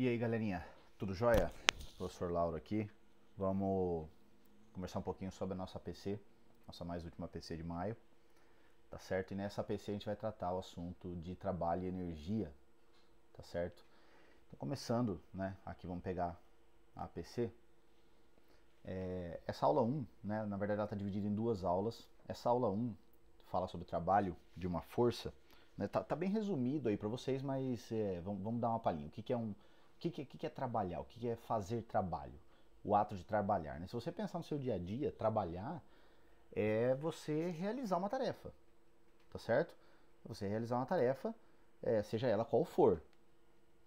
E aí, galerinha, tudo jóia? Professor Lauro aqui. Vamos conversar um pouquinho sobre a nossa APC, nossa mais última APC de maio, tá certo? E nessa APC a gente vai tratar o assunto de trabalho e energia, tá certo? Então, começando, né, aqui vamos pegar a APC. Essa aula 1, né, na verdade ela está dividida em duas aulas. Essa aula 1 fala sobre trabalho de uma força, né, tá bem resumido aí para vocês, mas vamos dar uma palhinha. O que é trabalhar? O que é fazer trabalho? O ato de trabalhar, né? Se você pensar no seu dia a dia, trabalhar é você realizar uma tarefa, tá certo? Você realizar uma tarefa, seja ela qual for,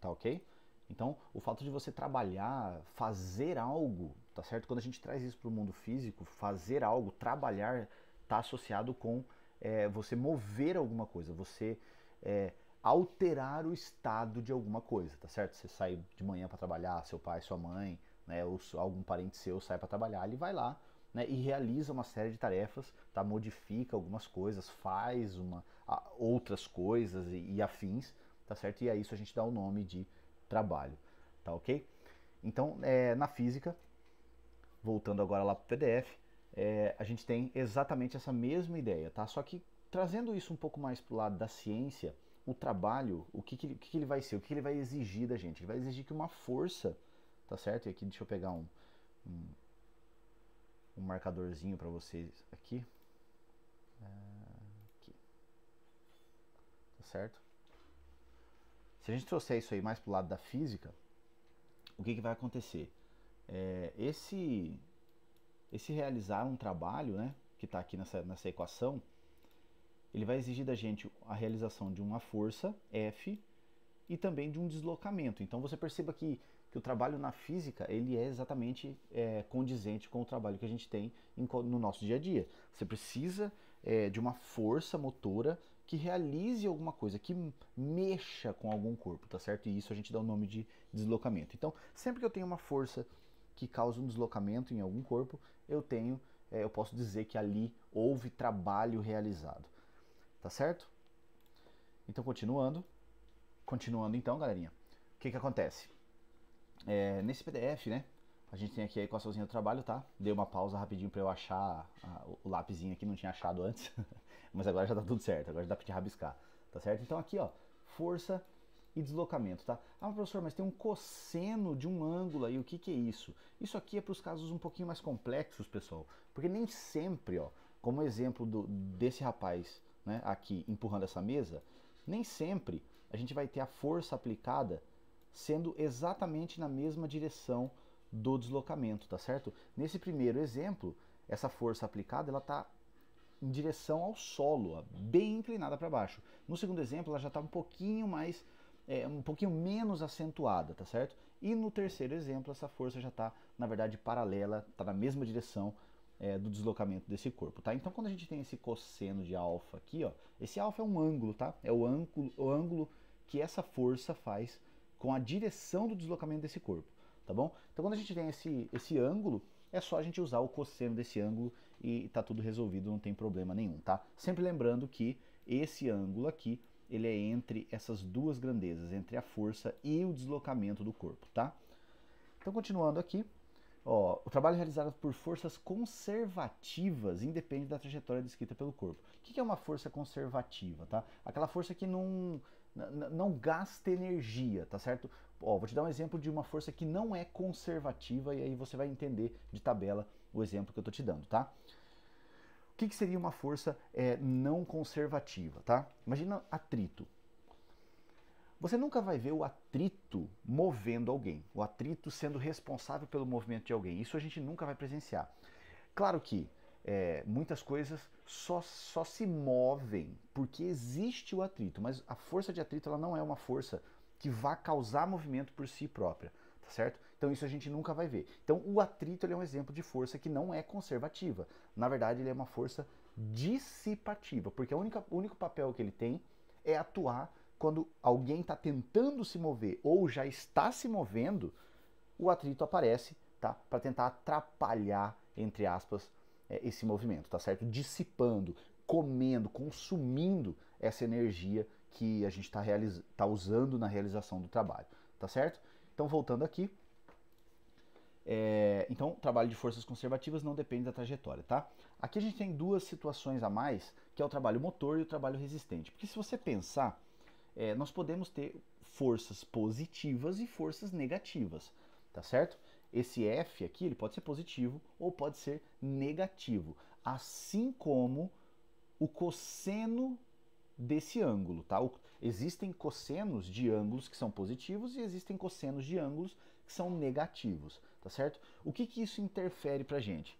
tá ok? Então, o fato de você trabalhar, fazer algo, tá certo? Quando a gente traz isso para o mundo físico, fazer algo, trabalhar, está associado com você mover alguma coisa, você alterar o estado de alguma coisa, tá certo? Você sai de manhã para trabalhar, seu pai, sua mãe, né, ou algum parente seu sai para trabalhar, ele vai lá, né, e realiza uma série de tarefas, tá? Modifica algumas coisas, faz outras coisas e afins, tá certo? E a isso a gente dá o nome de trabalho, tá ok? Então, na física, voltando agora lá para o PDF, a gente tem exatamente essa mesma ideia, tá? Só que trazendo isso um pouco mais para o lado da ciência, o trabalho, o que ele vai ser, o que ele vai exigir da gente? Ele vai exigir que uma força, tá certo? E aqui deixa eu pegar um marcadorzinho para vocês aqui, tá certo? Se a gente trouxer isso aí mais para o lado da física, o que vai acontecer? Esse realizar um trabalho, né, que está aqui nessa equação, ele vai exigir da gente a realização de uma força, F, e também de um deslocamento. Então você perceba que o trabalho na física ele é exatamente condizente com o trabalho que a gente tem no nosso dia a dia. Você precisa de uma força motora que realize alguma coisa, que mexa com algum corpo, tá certo? E isso a gente dá o nome de deslocamento. Então, sempre que eu tenho uma força que causa um deslocamento em algum corpo, eu posso dizer que ali houve trabalho realizado, tá certo? Então, continuando então, galerinha, o que acontece? Nesse PDF, né, a gente tem aqui a equaçãozinha do trabalho, tá? Dei uma pausa rapidinho para eu achar o lapisinho aqui, não tinha achado antes, mas agora já tá tudo certo, agora já dá pra te rabiscar, tá certo? Então aqui, ó, força e deslocamento, tá? Ah, professor, mas tem um cosseno de um ângulo aí, o que é isso? Isso aqui é para os casos um pouquinho mais complexos, pessoal, porque nem sempre, ó, como exemplo desse rapaz, né, aqui empurrando essa mesa, nem sempre a gente vai ter a força aplicada sendo exatamente na mesma direção do deslocamento, tá certo? Nesse primeiro exemplo, essa força aplicada ela está em direção ao solo, bem inclinada para baixo. No segundo exemplo, ela já está um pouquinho mais, um pouquinho menos acentuada, tá certo? E no terceiro exemplo, essa força já está, na verdade, paralela, está na mesma direção do deslocamento desse corpo, tá? Então, quando a gente tem esse cosseno de alfa aqui, ó, esse alfa é um ângulo, tá? É o ângulo que essa força faz com a direção do deslocamento desse corpo, tá bom? Então quando a gente tem esse ângulo, é só a gente usar o cosseno desse ângulo e tá tudo resolvido, não tem problema nenhum, tá? Sempre lembrando que esse ângulo aqui, ele é entre essas duas grandezas, entre a força e o deslocamento do corpo, tá? Então continuando aqui, ó, o trabalho realizado por forças conservativas independe da trajetória descrita pelo corpo. O que é uma força conservativa, tá? Aquela força que não gasta energia, tá certo? Ó, vou te dar um exemplo de uma força que não é conservativa e aí você vai entender de tabela o exemplo que eu tô te dando, tá? O que seria uma força não conservativa, tá? Imagina atrito. Você nunca vai ver o atrito movendo alguém, o atrito sendo responsável pelo movimento de alguém. Isso a gente nunca vai presenciar. Claro que muitas coisas só se movem porque existe o atrito, mas a força de atrito ela não é uma força que vá causar movimento por si própria, tá certo? Então isso a gente nunca vai ver. Então o atrito ele é um exemplo de força que não é conservativa. Na verdade ele é uma força dissipativa, porque o único papel que ele tem é atuar quando alguém está tentando se mover ou já está se movendo, o atrito aparece, tá? Para tentar atrapalhar, entre aspas, esse movimento, tá certo? Dissipando, comendo, consumindo essa energia que a gente está usando na realização do trabalho, tá certo? Então, voltando aqui, então, trabalho de forças conservativas não depende da trajetória, tá? Aqui a gente tem duas situações a mais, que é o trabalho motor e o trabalho resistente. Porque se você pensar, nós podemos ter forças positivas e forças negativas, tá certo? Esse F aqui, ele pode ser positivo ou pode ser negativo, assim como o cosseno desse ângulo, tá? Existem cossenos de ângulos que são positivos e existem cossenos de ângulos que são negativos, tá certo? O que que isso interfere pra gente?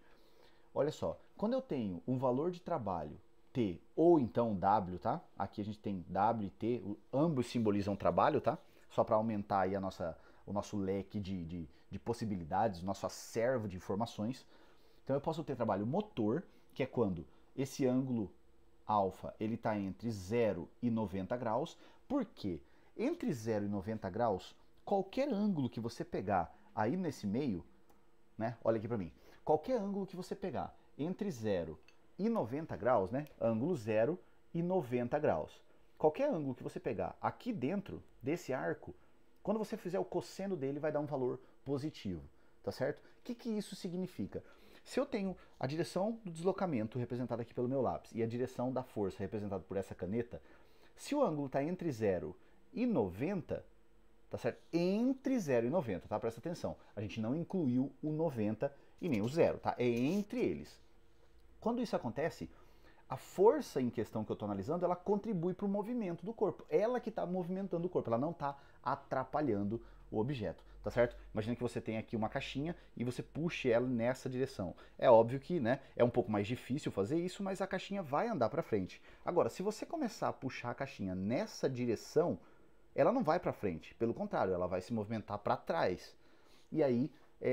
Olha só, quando eu tenho um valor de trabalho T ou então W, tá? Aqui a gente tem W e T, ambos simbolizam trabalho, tá? Só para aumentar aí o nosso leque de possibilidades, o nosso acervo de informações. Então eu posso ter trabalho motor, que é quando esse ângulo alfa ele está entre 0 e 90 graus. Por quê? Entre 0 e 90 graus, qualquer ângulo que você pegar aí nesse meio, né? Olha aqui para mim. Qualquer ângulo que você pegar entre 0 e 90 graus, né? Ângulo 0 e 90 graus. Qualquer ângulo que você pegar aqui dentro desse arco, quando você fizer o cosseno dele, vai dar um valor positivo, tá certo? O que que isso significa? Se eu tenho a direção do deslocamento representada aqui pelo meu lápis e a direção da força representada por essa caneta, se o ângulo está entre 0 e 90, tá certo? Entre 0 e 90, tá? Presta atenção. A gente não incluiu o 90 e nem o 0, tá? É entre eles. Quando isso acontece, a força em questão que eu estou analisando, ela contribui para o movimento do corpo. Ela que está movimentando o corpo, ela não está atrapalhando o objeto, tá certo? Imagina que você tem aqui uma caixinha e você puxe ela nessa direção. É óbvio que, né, é um pouco mais difícil fazer isso, mas a caixinha vai andar para frente. Agora, se você começar a puxar a caixinha nessa direção, ela não vai para frente, pelo contrário, ela vai se movimentar para trás. E aí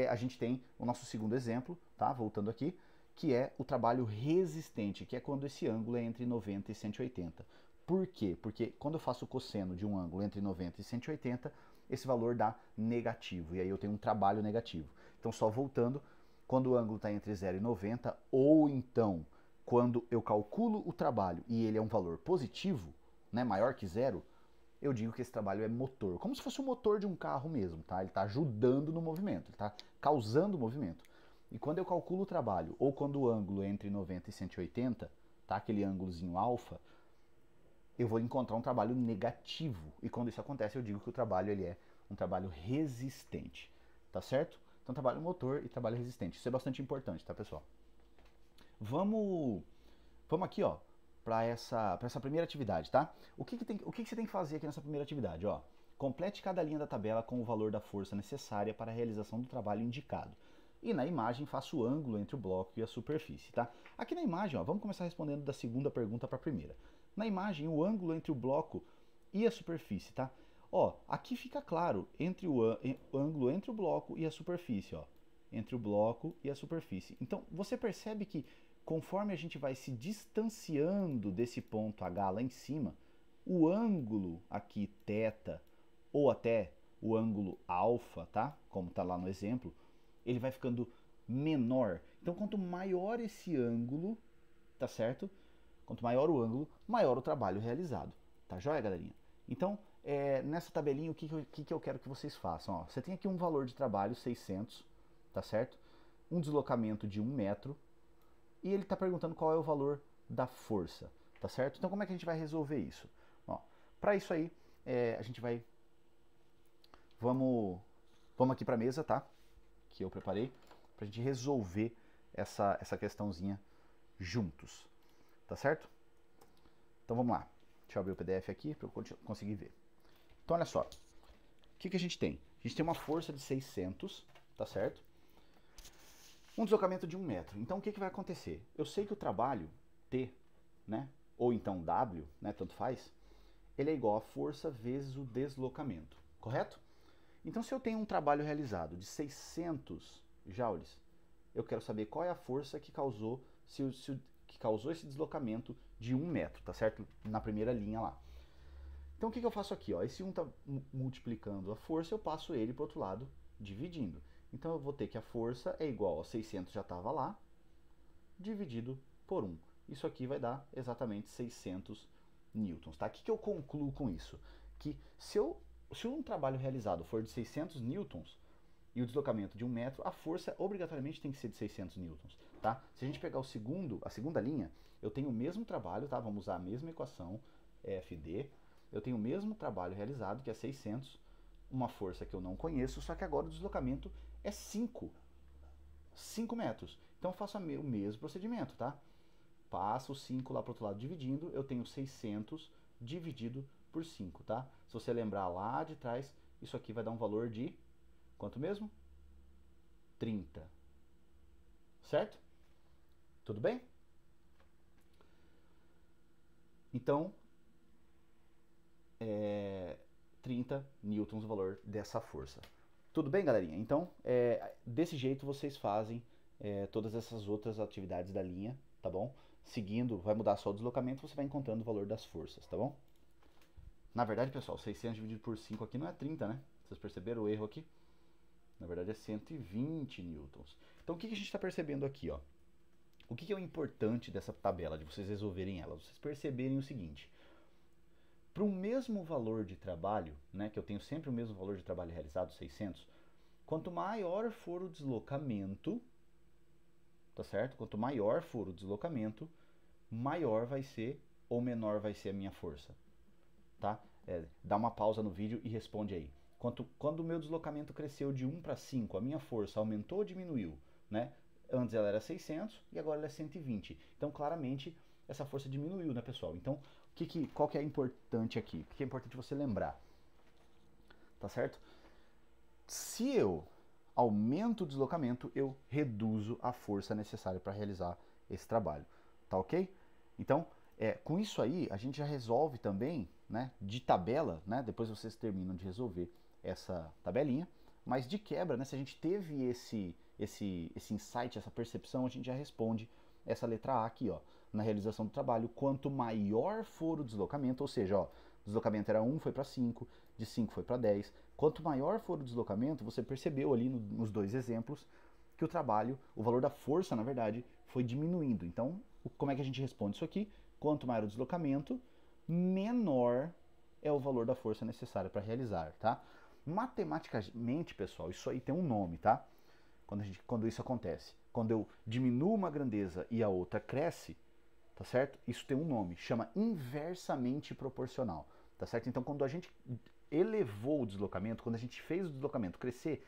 a gente tem o nosso segundo exemplo, tá? Voltando aqui, que é o trabalho resistente, que é quando esse ângulo é entre 90 e 180. Por quê? Porque quando eu faço o cosseno de um ângulo entre 90 e 180, esse valor dá negativo, e aí eu tenho um trabalho negativo. Então, só voltando, quando o ângulo está entre 0 e 90, ou então quando eu calculo o trabalho e ele é um valor positivo, né, maior que zero, eu digo que esse trabalho é motor, como se fosse o motor de um carro mesmo, tá? Ele está ajudando no movimento, ele está causando movimento. E quando eu calculo o trabalho, ou quando o ângulo é entre 90 e 180, tá? Aquele ângulozinho alfa, eu vou encontrar um trabalho negativo. E quando isso acontece, eu digo que o trabalho ele é um trabalho resistente, tá certo? Então, trabalho motor e trabalho resistente. Isso é bastante importante, tá, pessoal? Vamos aqui, ó, para essa primeira atividade, tá? O que você tem que fazer aqui nessa primeira atividade, ó? Complete cada linha da tabela com o valor da força necessária para a realização do trabalho indicado. E na imagem faça o ângulo entre o bloco e a superfície, tá? Aqui na imagem, ó, vamos começar respondendo da segunda pergunta para a primeira. Na imagem, o ângulo entre o bloco e a superfície, tá? Ó, aqui fica claro, entre o ângulo entre o bloco e a superfície, ó. Entre o bloco e a superfície. Então, você percebe que conforme a gente vai se distanciando desse ponto H lá em cima, o ângulo aqui, θ, ou até o ângulo alfa, tá? Como tá lá no exemplo, ele vai ficando menor. Então, quanto maior esse ângulo, tá certo? Quanto maior o ângulo, maior o trabalho realizado. Tá joia, galerinha? Então, nessa tabelinha, o que eu quero que vocês façam? Ó, você tem aqui um valor de trabalho, 600, tá certo? Um deslocamento de 1 metro, e ele está perguntando qual é o valor da força, tá certo? Então, como é que a gente vai resolver isso? Para isso aí, a gente vai... Vamos aqui para a mesa, tá? Que eu preparei, para a gente resolver essa questãozinha juntos, tá certo? Então vamos lá, deixa eu abrir o PDF aqui para eu conseguir ver. Então olha só, o que a gente tem? A gente tem uma força de 600, tá certo? Um deslocamento de 1 metro. Então o que vai acontecer? Eu sei que o trabalho T, né, ou então W, né, tanto faz, ele é igual a força vezes o deslocamento, correto? Então se eu tenho um trabalho realizado de 600 joules, eu quero saber qual é a força que causou, que causou esse deslocamento de 1 metro, tá certo? Na primeira linha lá. Então o que eu faço aqui? Ó? Esse 1 está multiplicando a força, eu passo ele para o outro lado, dividindo. Então eu vou ter que a força é igual a 600, já estava lá, dividido por 1. Isso aqui vai dar exatamente 600 newtons. Tá? O que eu concluo com isso? Que se eu se um trabalho realizado for de 600 newtons e o deslocamento de 1 metro, a força obrigatoriamente tem que ser de 600 newtons, tá? Se a gente pegar a segunda linha, eu tenho o mesmo trabalho, tá? Vamos usar a mesma equação, FD. Eu tenho o mesmo trabalho realizado, que é 600, uma força que eu não conheço, só que agora o deslocamento é 5 metros. Então eu faço o mesmo procedimento, tá? Passo o 5 lá para o outro lado dividindo, eu tenho 600 dividido por 5, tá? Se você lembrar lá de trás, isso aqui vai dar um valor de quanto mesmo? 30. Certo? Tudo bem? Então, 30 newtons o valor dessa força. Tudo bem, galerinha? Então, desse jeito vocês fazem todas essas outras atividades da linha, tá bom? Seguindo, vai mudar só o deslocamento, você vai encontrando o valor das forças, tá bom? Na verdade, pessoal, 600 dividido por 5 aqui não é 30, né? Vocês perceberam o erro aqui? Na verdade é 120 newtons. Então o que a gente está percebendo aqui, ó? O que é o importante dessa tabela, de vocês resolverem ela? Vocês perceberem o seguinte: para o mesmo valor de trabalho, né, que eu tenho sempre o mesmo valor de trabalho realizado, 600, quanto maior for o deslocamento, tá certo? Quanto maior for o deslocamento, maior vai ser ou menor vai ser a minha força, tá? Dá uma pausa no vídeo e responde aí. Quando o meu deslocamento cresceu de 1 para 5, a minha força aumentou ou diminuiu, né? Antes ela era 600 e agora ela é 120. Então, claramente, essa força diminuiu, né, pessoal? Então, qual que é importante aqui? O que é importante você lembrar? Tá certo? Se eu aumento o deslocamento, eu reduzo a força necessária para realizar esse trabalho. Tá ok? Então, com isso aí, a gente já resolve também, né, de tabela, né? Depois vocês terminam de resolver essa tabelinha. Mas de quebra, né, se a gente teve esse insight, essa percepção, a gente já responde essa letra A aqui, ó, na realização do trabalho. Quanto maior for o deslocamento, ou seja, ó, o deslocamento era 1, foi para 5, de 5 foi para 10. Quanto maior for o deslocamento, você percebeu ali nos dois exemplos que o trabalho, o valor da força, na verdade, foi diminuindo. Então, como é que a gente responde isso aqui? Quanto maior o deslocamento, menor é o valor da força necessária para realizar, tá? Matematicamente, pessoal, isso aí tem um nome, tá? Quando isso acontece. Quando eu diminuo uma grandeza e a outra cresce, tá certo? Isso tem um nome, chama inversamente proporcional, tá certo? Então, quando a gente elevou o deslocamento, quando a gente fez o deslocamento crescer,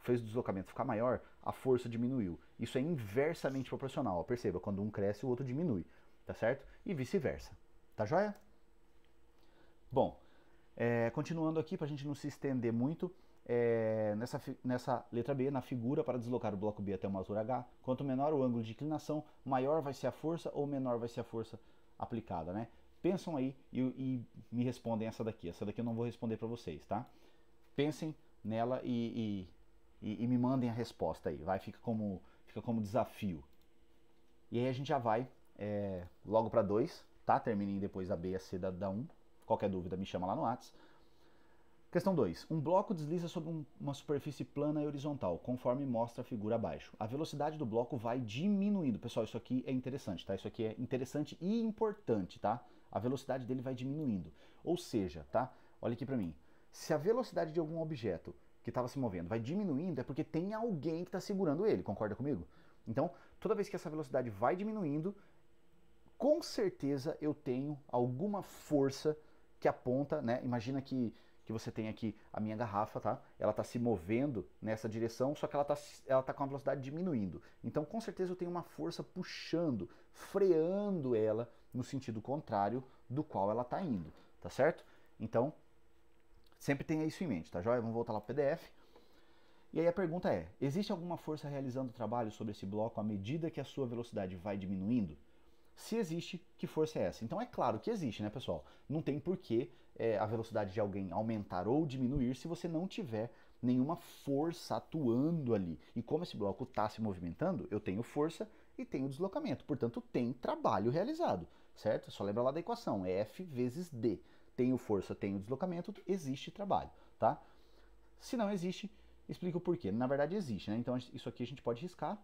fez o deslocamento ficar maior, a força diminuiu. Isso é inversamente proporcional. Ó, perceba, quando um cresce, o outro diminui, tá certo? E vice-versa. Tá joia? Bom, continuando aqui, para a gente não se estender muito, nessa letra B, na figura para deslocar o bloco B até uma altura H, quanto menor o ângulo de inclinação, maior vai ser a força ou menor vai ser a força aplicada, né? Pensam aí e me respondem essa daqui. Essa daqui eu não vou responder para vocês, tá? Pensem nela e me mandem a resposta aí, vai? Fica como desafio. E aí a gente já vai logo para 2, tá? Terminem depois a B e a C da 1. Qualquer dúvida me chama lá no WhatsApp. Questão 2. Um bloco desliza sobre uma superfície plana e horizontal, conforme mostra a figura abaixo. A velocidade do bloco vai diminuindo. Pessoal, isso aqui é interessante, tá? Isso aqui é interessante e importante, tá? A velocidade dele vai diminuindo. Ou seja, tá? Olha aqui pra mim. Se a velocidade de algum objeto que estava se movendo vai diminuindo, é porque tem alguém que está segurando ele, concorda comigo? Então, toda vez que essa velocidade vai diminuindo, com certeza eu tenho alguma força que aponta, né? Imagina que você tem aqui a minha garrafa, tá? Ela está se movendo nessa direção, só que ela tá com a velocidade diminuindo. Então, com certeza eu tenho uma força puxando, freando ela no sentido contrário do qual ela está indo, tá certo? Então, sempre tenha isso em mente, tá joia? Vamos voltar lá para o PDF. E aí a pergunta é: existe alguma força realizando o trabalho sobre esse bloco à medida que a sua velocidade vai diminuindo? Se existe, que força é essa? Então é claro que existe, né, pessoal? Não tem porquê a velocidade de alguém aumentar ou diminuir se você não tiver nenhuma força atuando ali. E como esse bloco está se movimentando, eu tenho força e tenho deslocamento. Portanto, tem trabalho realizado, certo? Só lembra lá da equação, é F vezes D. Tenho força, tenho deslocamento, existe trabalho, tá? Se não existe, explica o porquê. Na verdade existe, né? Então isso aqui a gente pode riscar,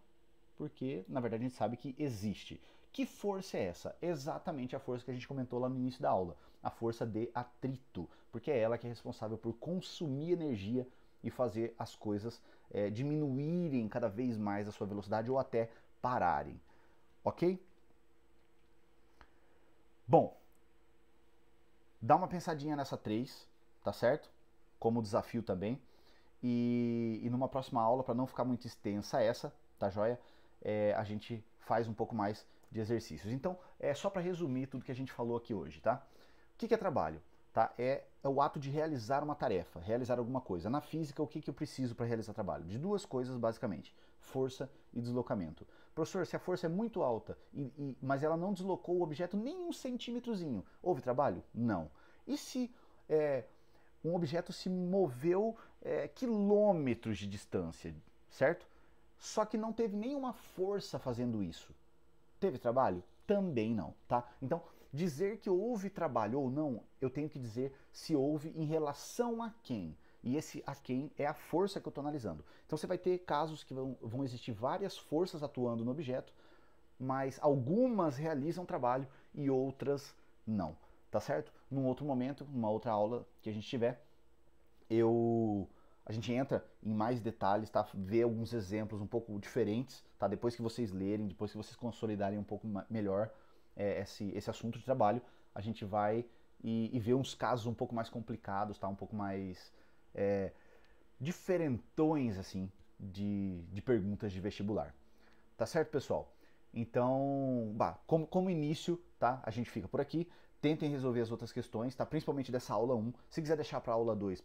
porque na verdade a gente sabe que existe. Que força é essa? Exatamente a força que a gente comentou lá no início da aula, a força de atrito, porque é ela que é responsável por consumir energia e fazer as coisas diminuírem cada vez mais a sua velocidade ou até pararem, ok? Bom, dá uma pensadinha nessa 3, tá certo? Como desafio também. E numa próxima aula, para não ficar muito extensa essa, tá joia? A gente faz um pouco mais de exercícios. Então, só para resumir tudo que a gente falou aqui hoje, tá? O que é trabalho? Tá? É o ato de realizar uma tarefa, realizar alguma coisa. Na física, o que eu preciso para realizar trabalho? De duas coisas, basicamente: força e deslocamento. Professor, se a força é muito alta, mas ela não deslocou o objeto nem um centímetrozinho, houve trabalho? Não. E se um objeto se moveu quilômetros de distância, certo? Só que não teve nenhuma força fazendo isso. Teve trabalho? Também não, tá? Então, dizer que houve trabalho ou não, eu tenho que dizer se houve em relação a quem. E esse a quem é a força que eu estou analisando. Então você vai ter casos que vão existir várias forças atuando no objeto, mas algumas realizam trabalho e outras não, tá certo? Num outro momento, numa outra aula que a gente tiver, a gente entra em mais detalhes, tá? Ver alguns exemplos um pouco diferentes, tá? Depois que vocês lerem, depois que vocês consolidarem um pouco melhor esse assunto de trabalho, a gente vai e ver uns casos um pouco mais complicados, tá? Um pouco mais diferentões, assim, de perguntas de vestibular. Tá certo, pessoal? Então, como início, tá? A gente fica por aqui. Tentem resolver as outras questões, tá? Principalmente dessa aula 1. Se quiser deixar para a aula 2,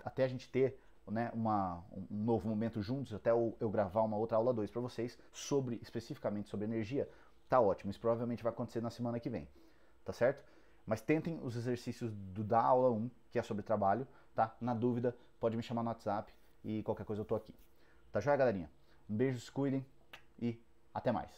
até a gente ter, né, um novo momento juntos, até eu gravar uma outra aula 2 para vocês, especificamente sobre energia, tá ótimo. Isso provavelmente vai acontecer na semana que vem, tá certo? Mas tentem os exercícios da aula 1, que é sobre trabalho, tá? Na dúvida, pode me chamar no WhatsApp e qualquer coisa eu tô aqui. Tá joia, galerinha? Um beijo, se cuidem e até mais.